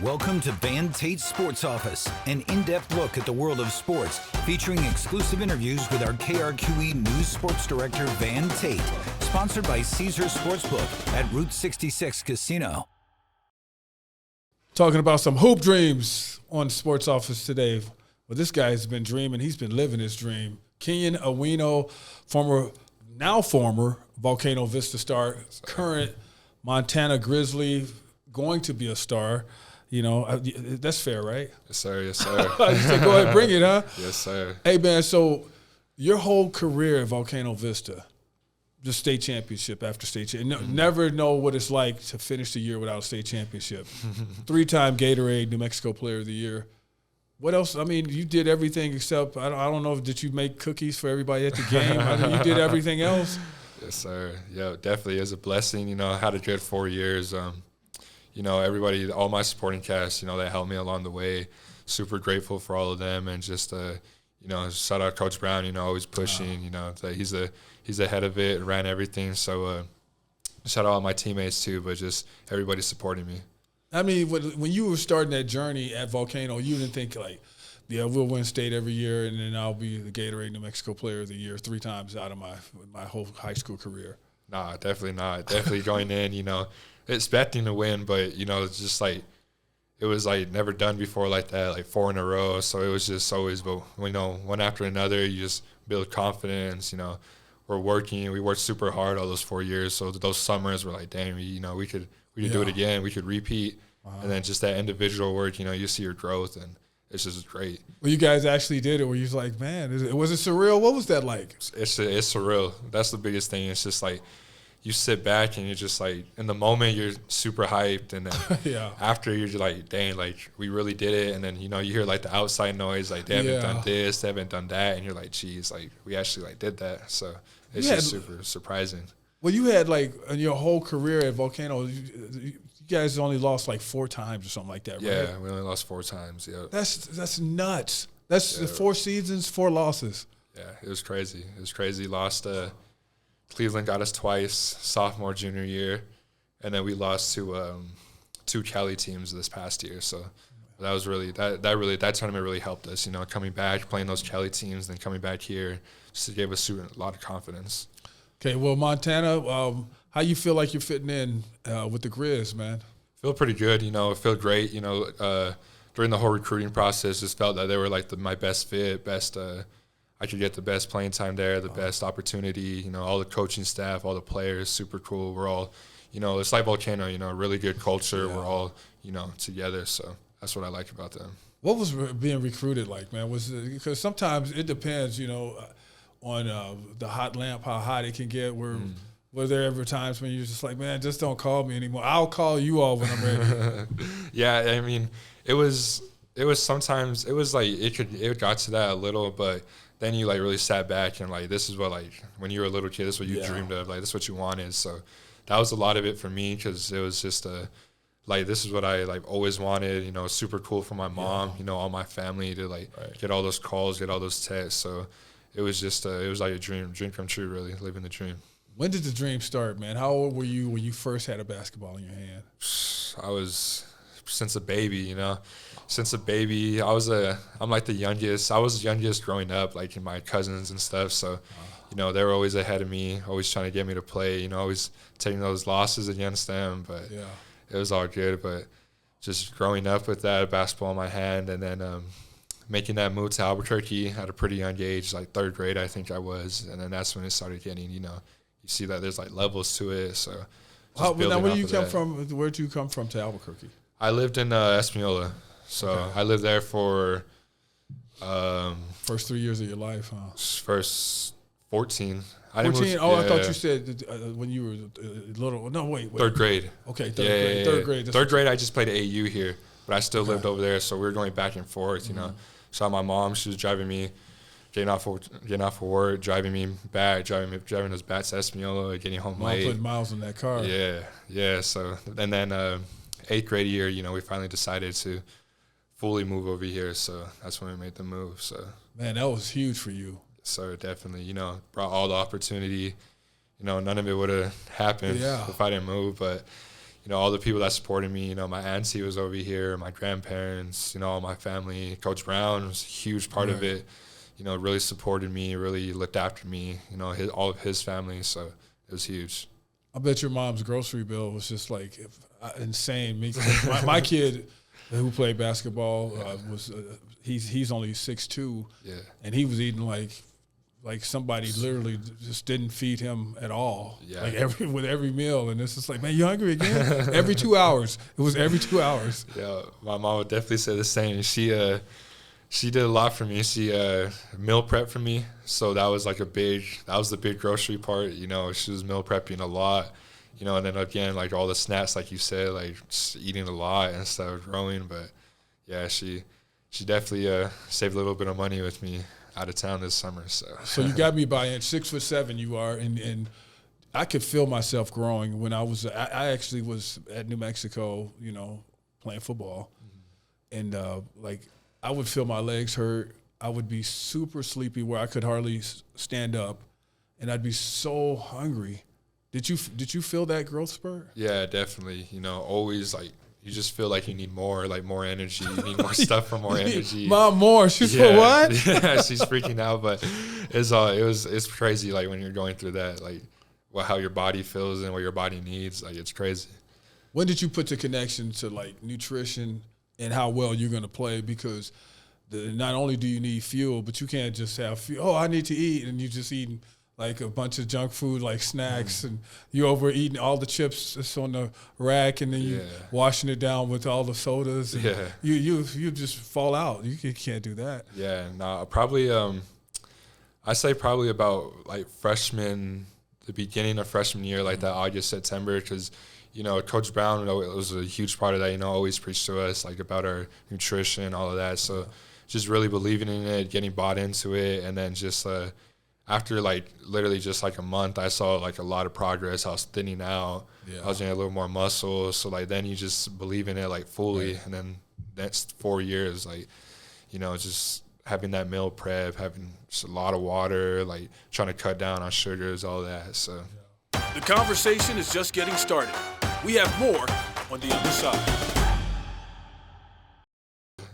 Welcome to Van Tate's Sports Office, an in-depth look at the world of sports, featuring exclusive interviews with our KRQE News Sports Director, Van Tate, sponsored by Caesars Sportsbook at Route 66 Casino. Talking about some hoop dreams on Sports Office today. Well, this guy has been dreaming. He's been living his dream. Kenyon Aguino, former Volcano Vista star, current Montana Grizzly, going to be a star. You know, that's fair, right? Yes, sir. Yes, sir. You said, go ahead, bring it, huh? Yes, sir. Hey, man, so your whole career at Volcano Vista, just state championship after state championship. Never know what it's like to finish the year without a state championship. 3-time Gatorade New Mexico Player of the Year. What else? I mean, you did everything except, I don't know, did you make cookies for everybody at the game? I mean, you did everything else? Yes, sir. Yeah, definitely is a blessing. You know, I had a good 4 years. You know, everybody, all my supporting cast, you know, they helped me along the way. Super grateful for all of them, and just, you know, shout out Coach Brown. You know, always pushing. You know, he's ahead of it, ran everything. So, shout out all my teammates too, but just everybody supporting me. I mean, when you were starting that journey at Volcano, you didn't think like, yeah, we'll win state every year, and then I'll be the Gatorade New Mexico Player of the Year 3 times out of my whole high school career. Nah, definitely not. Definitely going in, you know, expecting to win, but, you know, it's just like, it was like never done before like that, like 4 in a row. So it was just always, but, you know, one after another, you just build confidence. You know, we worked super hard all those 4 years. So those summers were like, damn, you know, we could do it again. We could repeat. And then just that individual work, you know, you see your growth, and it's just great. Well, you guys actually did it where you was like, man, was it surreal? What was that like? It's surreal. That's the biggest thing. It's just like, you sit back and you're just like, in the moment you're super hyped, and then after you're just like, dang, like we really did it. And then, you know, you hear like the outside noise, like they haven't done this, they haven't done that, and you're like, geez, like we actually like did that. So it's just super surprising. Well, you had like in your whole career at Volcano, you guys only lost like 4 times or something like that, right? Yeah, we only lost 4 times. Yeah, that's nuts. That's 4 seasons, 4 losses. Yeah, it was crazy. It was crazy. Lost. Cleveland got us twice, sophomore, junior year, and then we lost to 2 Cali teams this past year. So that was really that tournament really helped us. You know, coming back, playing those Cali teams, then coming back here, just gave us a lot of confidence. Okay, well, Montana, how you feel like you're fitting in with the Grizz, man? Feel pretty good. You know, it felt great. You know, during the whole recruiting process, just felt that they were like my best fit, I could get the best playing time there, the best opportunity. You know, all the coaching staff, all the players, super cool. We're all, you know, it's like Volcano, you know, really good culture. Yeah. We're all, you know, together. So that's what I like about them. What was being recruited like, man? Because sometimes it depends, you know, on the hot lamp, how hot it can get. Were there ever times when you're just like, man, just don't call me anymore. I'll call you all when I'm ready. Yeah, I mean, it was sometimes, it was like, it got to that a little, but then you like really sat back and like, this is what, like when you were a little kid, this is what you dreamed of, like this is what you wanted. So that was a lot of it for me, because it was just like, this is what I like always wanted. You know, super cool for my mom, you know, all my family to like get all those calls, get all those texts. So it was just it was like a dream come true, really living the dream. When did the dream start, man? How old were you when you first had a basketball in your hand? I was since a baby, you know. Since a baby, I'm like the youngest. I was the youngest growing up, like in my cousins and stuff. So, you know, they were always ahead of me, always trying to get me to play, you know, always taking those losses against them. But it was all good. But just growing up with that basketball in my hand, and then making that move to Albuquerque at a pretty young age, like 3rd grade, I think I was. And then that's when it started getting, you know, you see that there's like levels to it. So now where do you come from? Where'd you come from to Albuquerque? I lived in Espanola. So I lived there for first 3 years of your life, huh? First 14. 14? I thought you said when you were little. No, wait. 3rd grade. Okay, 3rd grade. 3rd grade. 3rd grade, I just played at AU here, but I still lived over there. So we were going back and forth, you know. So my mom, she was driving me, getting off of work, driving me back, driving us back to Espanola, getting home late. Putting miles in that car. Yeah. So and then 8th grade year, you know, we finally decided to fully move over here, so that's when we made the move. So man, that was huge for you. So definitely, you know, brought all the opportunity. You know, none of it would have happened if I didn't move. But you know, all the people that supported me. You know, my auntie was over here, my grandparents, you know, all my family. Coach Brown was a huge part of it. You know, really supported me, really looked after me. You know, all of his family. So it was huge. I bet your mom's grocery bill was just like insane. My kid, who played basketball, was he's only 6'2", and he was eating like somebody literally just didn't feed him at all. Yeah. Like with every meal, and it's just like, man, you hungry again? Every 2 hours. It was every 2 hours. Yeah, my mom would definitely say the same. She did a lot for me. She meal prep for me, so that was like the big grocery part. You know, she was meal prepping a lot. You know, and then again, like all the snacks, like you said, like just eating a lot instead of growing. But yeah, she definitely saved a little bit of money with me out of town this summer. So you got me by 6'7" you are, and I could feel myself growing when I actually was at New Mexico, you know, playing football, and like I would feel my legs hurt. I would be super sleepy where I could hardly stand up, and I'd be so hungry. Did you feel that growth spurt? Yeah, definitely. You know, always like you just feel like you need more energy. You need more stuff for more energy. Mom, more. She's for what? Yeah, she's freaking out. But it's crazy. Like when you're going through that, like how your body feels and what your body needs. Like it's crazy. When did you put the connection to like nutrition and how well you're going to play? Because not only do you need fuel, but you can't just have fuel. Oh, I need to eat, and you just eating like a bunch of junk food, like snacks, and you overeating all the chips that's on the rack, and then you washing it down with all the sodas. And you just fall out. You can't do that. Yeah, no, probably. I say probably about like the beginning of freshman year, like that August, September, because you know, Coach Brown was a huge part of that. You know, always preached to us like about our nutrition, all of that. So just really believing in it, getting bought into it, and then just after like literally just like a month, I saw like a lot of progress. I was thinning out. I was getting a little more muscle. So like then you just believe in it like fully, and then next 4 years, like you know, just having that meal prep, having just a lot of water, like trying to cut down on sugars, all that. So the conversation is just getting started. We have more on the other side.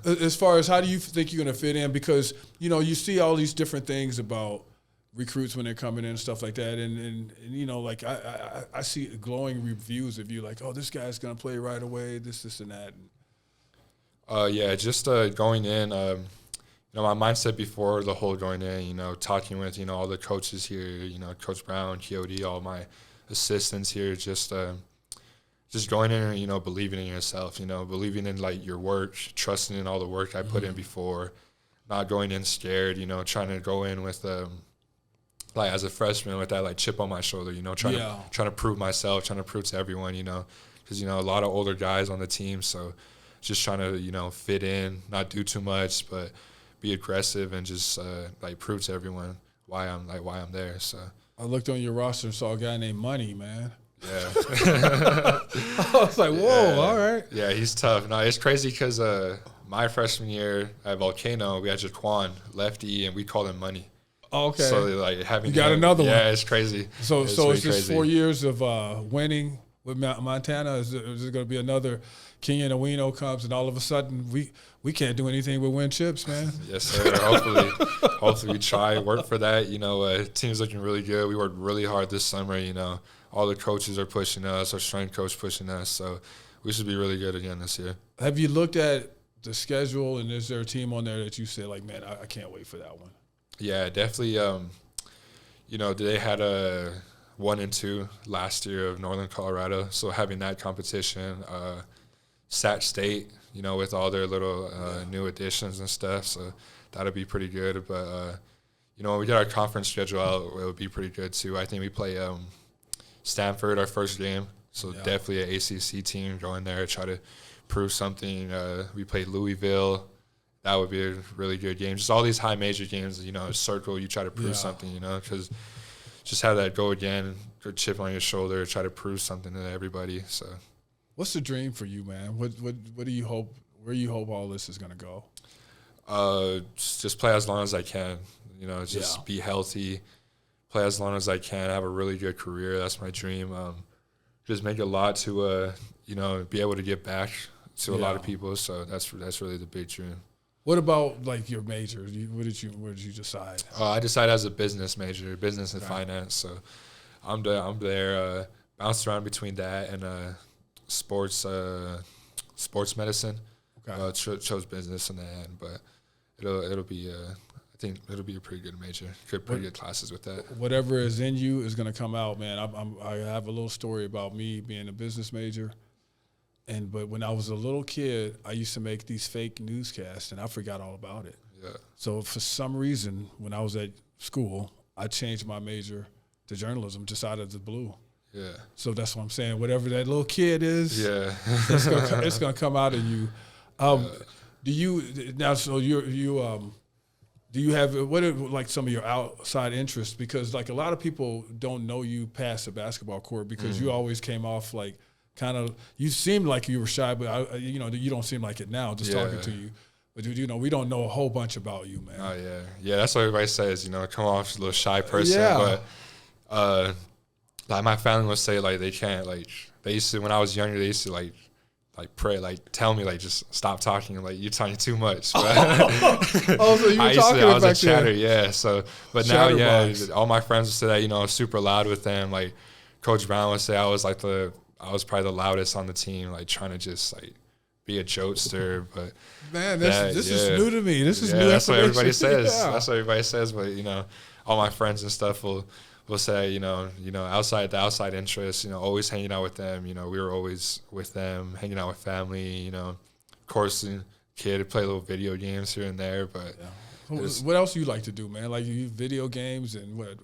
As far as how do you think you're going to fit in? Because, you know, you see all these different things about recruits when they're coming in and stuff like that. And you know, like I see glowing reviews of you like, oh, this guy's going to play right away, this and that. Yeah, just going in, you know, my mindset before the whole going in, you know, talking with, you know, all the coaches here, you know, Coach Brown, Keody, all my assistants here, just going in and, you know, believing in yourself, you know, believing in, like, your work, trusting in all the work I put in before, not going in scared, you know, trying to go in with, like, as a freshman with that, like, chip on my shoulder, you know, trying to prove myself, trying to prove to everyone, you know, because, you know, a lot of older guys on the team, so just trying to, you know, fit in, not do too much, but be aggressive and just, like, prove to everyone why I'm there, so. I looked on your roster and saw a guy named Money, man. Yeah. I was like, whoa, all right. Yeah, he's tough. No, it's crazy because my freshman year at Volcano, we had Jaquan, lefty, and we called him Money. Oh, okay. So, like, having you got another one. Yeah, it's crazy. So it's just 4 years of winning with Montana. Is there going to be another Kenyon Aguino comes, and all of a sudden we can't do anything but win chips, man? Yes, sir. Hopefully we try, work for that. You know, team's looking really good. We worked really hard this summer, you know. All the coaches are pushing us, our strength coach pushing us, so we should be really good again this year. Have you looked at the schedule, and is there a team on there that you said, like, man, I can't wait for that one? Yeah, definitely. You know, they had a 1 and 2 last year of Northern Colorado, so having that competition, Sac State, you know, with all their little new additions and stuff, so that'll be pretty good. But, you know, when we get our conference schedule out, it would be pretty good too. I think we play Stanford our first game, so definitely an ACC team, go in there, try to prove something. We played Louisville. That would be a really good game. Just all these high major games, you know, circle, you try to prove something, you know, because just have that go again, go chip on your shoulder, try to prove something to everybody. So, what's the dream for you, man? What do you hope? Where you hope all this is going to go? Just play as long as I can. You know, just be healthy, play as long as I can, have a really good career. That's my dream. just make a lot to be able to give back to a lot of Yeah. people. So that's really the big dream. What about like your major? Where did you decide? I decided as a business major, business and finance. So I'm there, bounced around between that and sports medicine. Okay. Chose business in the end, but it'll be I think it'll be a pretty good major. Pretty good classes with that. Whatever is in you is going to come out, man. I have a little story about me being a business major, but when I was a little kid, I used to make these fake newscasts, and I forgot all about it. Yeah. So for some reason, when I was at school, I changed my major to journalism just out of the blue. Yeah. So that's what I'm saying. Whatever that little kid is, Yeah. it's gonna come out of you. Do you now? So do you have what are like some of your outside interests? Because like a lot of people don't know you past the basketball court because you always came off like kind of. You seemed like you were shy, but you don't seem like it now. Just talking to you. But we don't know a whole bunch about you, man. Oh yeah. That's what everybody says. Come off as a little shy person, Yeah. but like my family would say like they can't like they used to when I was younger they used to like pray like tell me like just stop talking like you're talking too much. But Oh, so you were I was a back chatter, then. yeah. So but now Chatterbox. all my friends would say that I was super loud with them. Like Coach Brown would say I was probably the loudest on the team, like trying to just like be a jokester, but Man, this is new to me. This is new that's what everybody information. says. Yeah. That's what everybody says. But all my friends and stuff will say, outside interests, always hanging out with them. We were always with them, hanging out with family. Of course, kid play little video games here and there. But What else you like to do, man? Like you video games and what?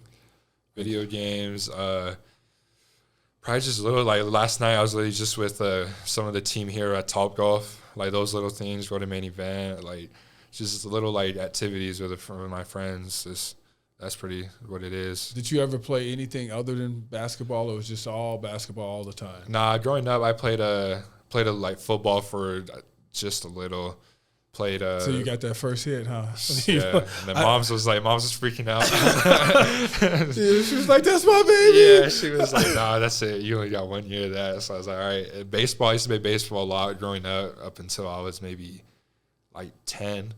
video games. Probably just a little. Like last night, I was literally just with some of the team here at Topgolf. Like those little things, go to main event. Like just little like activities with my friends. That's pretty what it is. Did you ever play anything other than basketball, or was just all basketball all the time? Nah, growing up, I played like football for just a little. Played. So you got that first hit, huh? Yeah. And then mom's was freaking out. Yeah, she was like, "That's my baby." Yeah, she was like, "Nah, that's it. You only got 1 year of that." So I was like, "All right." And baseball, I used to play baseball a lot growing up until I was maybe like 10.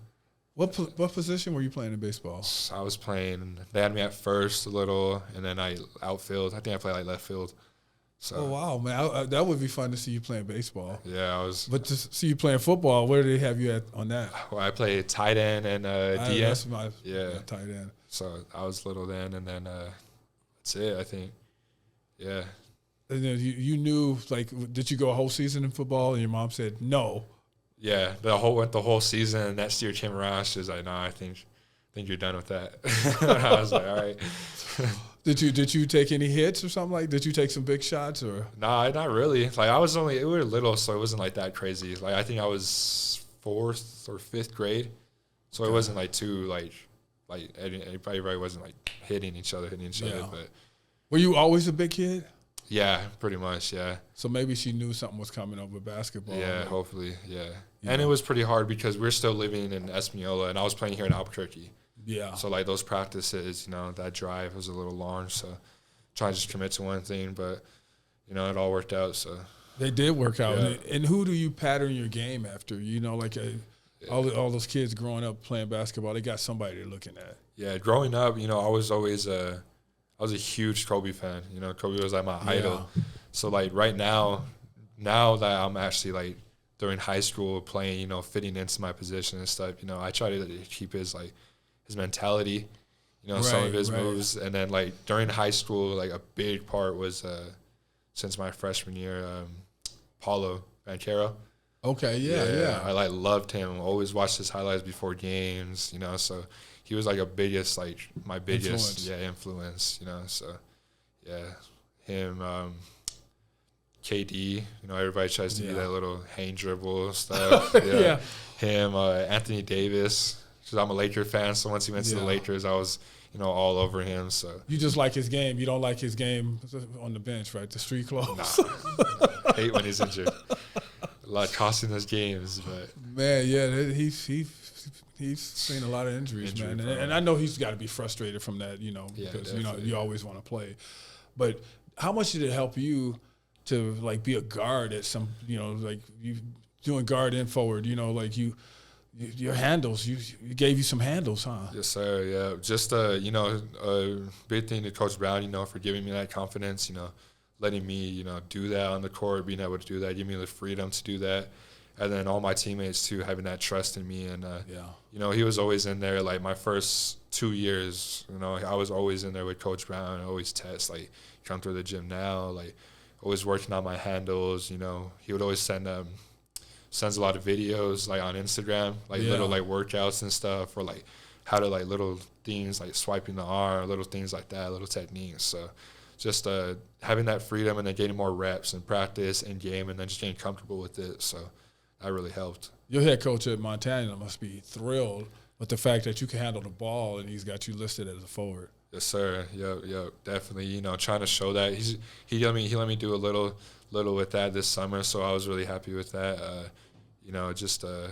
What position were you playing in baseball? I was playing. They had me at first a little, and then I outfield. I think I played like left field. So Oh wow, man, that would be fun to see you playing baseball. yeah, I was. But to see you playing football, where do they have you at on that? Well, I played tight end and DN. That's my Yeah. tight end. So I was little then, and then that's it. I think. Yeah. And then you knew, like, did you go a whole season in football? And your mom said no. Yeah, went the whole season. And next year came around. She was like, "No, I think you're done with that." I was like, "All right." Did you take any hits or something like? Did you take some big shots or? Nah, not really. Like we were little, so it wasn't like that crazy. Like I think I was 4th or 5th grade, so it wasn't like too like everybody wasn't like hitting each other. But Were you always a big kid? yeah, pretty much, yeah. So maybe she knew something was coming up with basketball. Yeah, Like, hopefully, yeah. And it was pretty hard because we're still living in Espanola, and I was playing here in Albuquerque. yeah. So like those practices, that drive was a little long. So trying to just commit to one thing, but it all worked out. So They did work out. Yeah. And who do you pattern your game after? All those kids growing up playing basketball, they got somebody they're looking at. yeah, growing up, I was always I was a huge Kobe fan. Kobe was like my idol. So like right now that I'm actually like during high school playing, fitting into my position and stuff, I try to keep his mentality, some of his moves. And then like during high school, like a big part was since my freshman year, Paulo Banchero. Okay, yeah. I like loved him. Always watched his highlights before games, so he was like my biggest influence, so yeah, him, KD, everybody tries to be that little hang dribble stuff. Yeah. Him, Anthony Davis. Because I'm a Laker fan, so once he went to the Lakers, I was, all over him. So You just like his game. You don't like his game on the bench, right? The street clothes. nah, hate when he's injured. A lot costing us games, but Man, yeah, he's seen a lot of injuries, man. And I know he's got to be frustrated from that, because definitely. you always want to play. But how much did it help you to like be a guard at some, like you doing guard and forward, like your handles, you gave you some handles, huh? Yes, sir. Yeah, just a big thing to Coach Brown, for giving me that confidence, letting me, do that on the court, being able to do that, giving me the freedom to do that, and then all my teammates too having that trust in me, and he was always in there. Like my first 2 years, I was always in there with Coach Brown, always test, like come through the gym now, like always working on my handles. He would always sends a lot of videos like on Instagram, like little like workouts and stuff, or like how to like little things like swiping the arm, little things like that, little techniques. So just having that freedom and then getting more reps and practice and game and then just getting comfortable with it. So that really helped. Your head coach at Montana must be thrilled with the fact that you can handle the ball and he's got you listed as a forward. Yes, sir. Yep, definitely. Trying to show that he let me do a little with that this summer, so I was really happy with that. Just a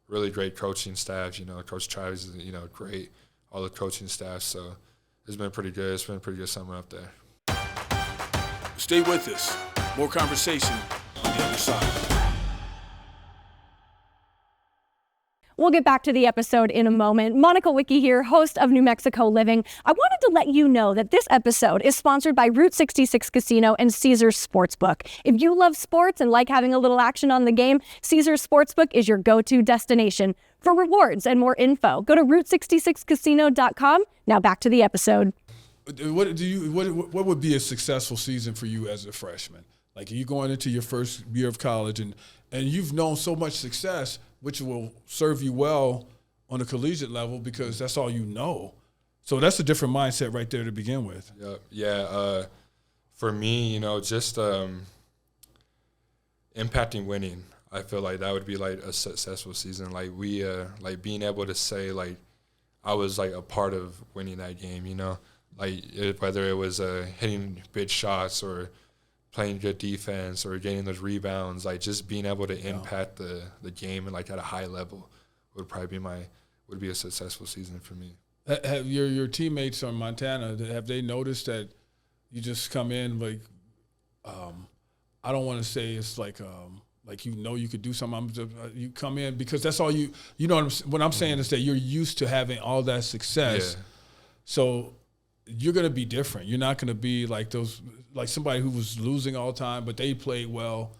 really great coaching staff. Coach Travis is great. All the coaching staff. So it's been pretty good. It's been a pretty good summer up there. Stay with us. More conversation on the other side. We'll get back to the episode in a moment. Monica Wicki here, host of New Mexico Living. I wanted to let you know that this episode is sponsored by Route 66 Casino and Caesars Sportsbook. If you love sports and like having a little action on the game, Caesars Sportsbook is your go-to destination. For rewards and more info, go to Route66Casino.com. Now back to the episode. What would be a successful season for you as a freshman? Like you going into your first year of college and you've known so much success, which will serve you well on a collegiate level because that's all you know. So that's a different mindset right there to begin with. Yeah. For me, just impacting winning. I feel like that would be like a successful season. Like we, like being able to say like I was like a part of winning that game. Like whether it was hitting big shots or playing good defense or getting those rebounds, like just being able to impact the game and like at a high level would probably be a successful season for me. Have your teammates on Montana, have they noticed that you just come in like, I don't want to say it's like you could do something. You come in because that's all you know what I'm saying is that you're used to having all that success. Yeah. So you're going to be different. You're not going to be like somebody who was losing all the time, but they played well,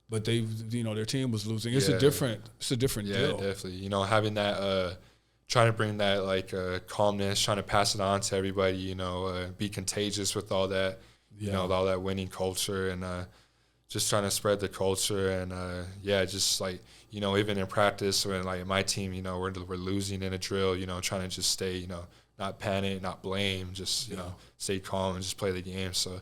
but their team was losing. It's a different deal. Yeah, definitely. Having that, trying to bring that like calmness, trying to pass it on to everybody, be contagious with all that, all that winning culture and just trying to spread the culture and just like, even in practice when like my team, we're losing in a drill, trying to just stay, not panic, not blame, just stay calm and just play the game. So I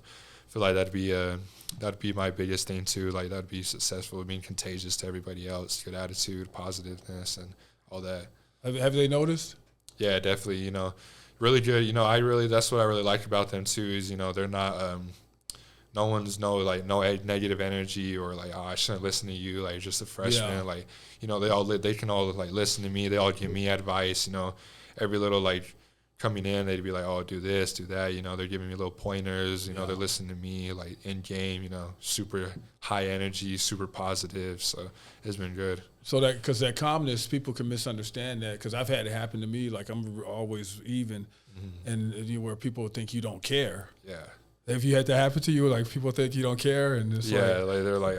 feel like that'd be my biggest thing too. Like that'd be successful, being contagious to everybody else, good attitude, positiveness, and all that. Have they noticed? Yeah, definitely. Really good. That's what I really like about them too. Is they're not. No one's no negative energy or like, oh, I shouldn't listen to you. Like just a freshman. Yeah. Like they can all like listen to me. They all give me advice. Every little like. Coming in, they'd be like, oh, do this, do that. They're giving me little pointers. They're listening to me, like, in game, super high energy, super positive. So it's been good. So because that calmness, people can misunderstand that because I've had it happen to me. Like, I'm always even, and where people think you don't care. Yeah. Have you had that happen to you? Like, people think you don't care? And it's they're like,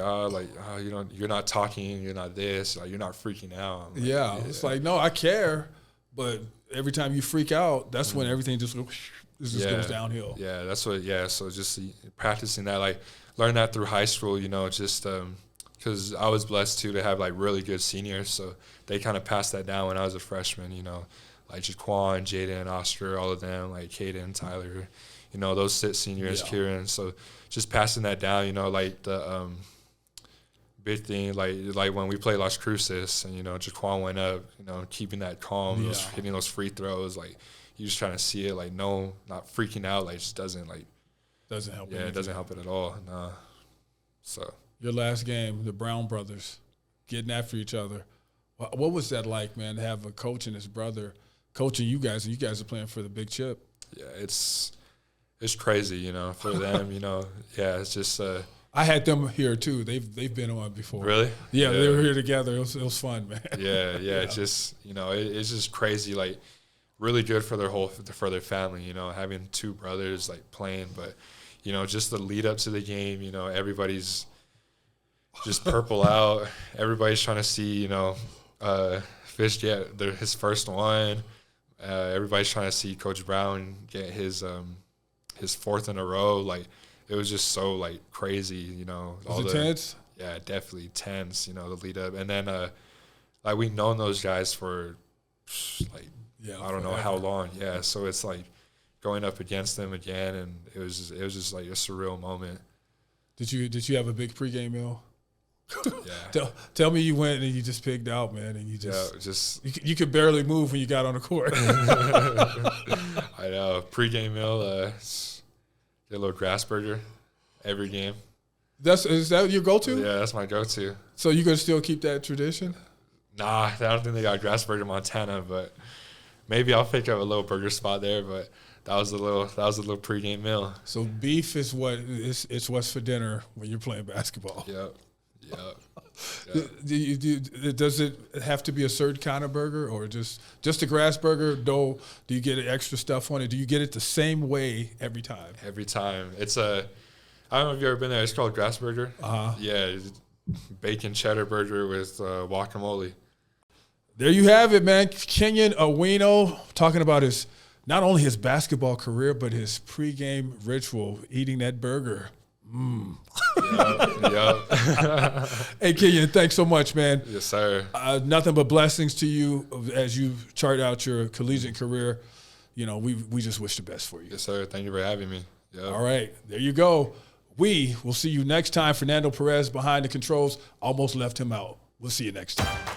you're not talking, you're not this, like, you're not freaking out. Like, it's like, no, I care, but every time you freak out, that's when everything just goes downhill. Yeah, that's what. Yeah, so just practicing that, like learn that through high school. Just because I was blessed too to have like really good seniors, so they kind of passed that down when I was a freshman. Like Jaquan, Jaden, Oscar, all of them, like Caden, Tyler. Those seniors, Kieran. So just passing that down. Like the big thing, like when we played Las Cruces and, Jaquan went up, keeping that calm, hitting those free throws, like, you just trying to see it, like, no, not freaking out, like, just doesn't help. Yeah, it doesn't help it at all, nah. So. Your last game, the Brown brothers, getting after each other. What was that like, man, to have a coach and his brother coaching you guys, and you guys are playing for the big chip? Yeah, it's crazy, for them, yeah, it's just I had them here too. They've been on before. Really? Yeah, they were here together. It was fun, man. Yeah. It's just, it's just crazy. Like, really good for their family. Having two brothers like playing, but just the lead up to the game. Everybody's just purple out. Everybody's trying to see Fish get his first one. Everybody's trying to see Coach Brown get his fourth in a row. Like, it was just so like crazy, Was it tense? Yeah, definitely tense. The lead up, and then like we've known those guys for like I don't know how long. Yeah, so it's like going up against them again, and it was just like a surreal moment. Did you have a big pregame meal? Yeah. Tell me you went and you just pigged out, man, and you you could barely move when you got on the court. I know. Pre-game meal, get a little grass burger every game. Is that your go-to? Yeah, that's my go-to. So you gonna still keep that tradition? Nah, I don't think they got grass burger in Montana, but maybe I'll pick up a little burger spot there. But that was a little pre-game meal. So beef is it's what's for dinner when you're playing basketball. Yep. Does it have to be a certain kind of burger, or just a grass burger? Do you get extra stuff on it? Do you get it the same way every time? Every time. It's I don't know if you've ever been there. It's called Grass Burger. Yeah, bacon cheddar burger with guacamole. There you have it, man. Kenyon Aguino talking about not only his basketball career, but his pregame ritual, eating that burger. Yep. Hey, Kenyon, thanks so much, man. Yes, sir. Nothing but blessings to you as you chart out your collegiate career. We just wish the best for you. Yes, sir. Thank you for having me. Yep. All right, there you go. We will see you next time. Fernando Perez behind the controls. Almost left him out. We'll see you next time.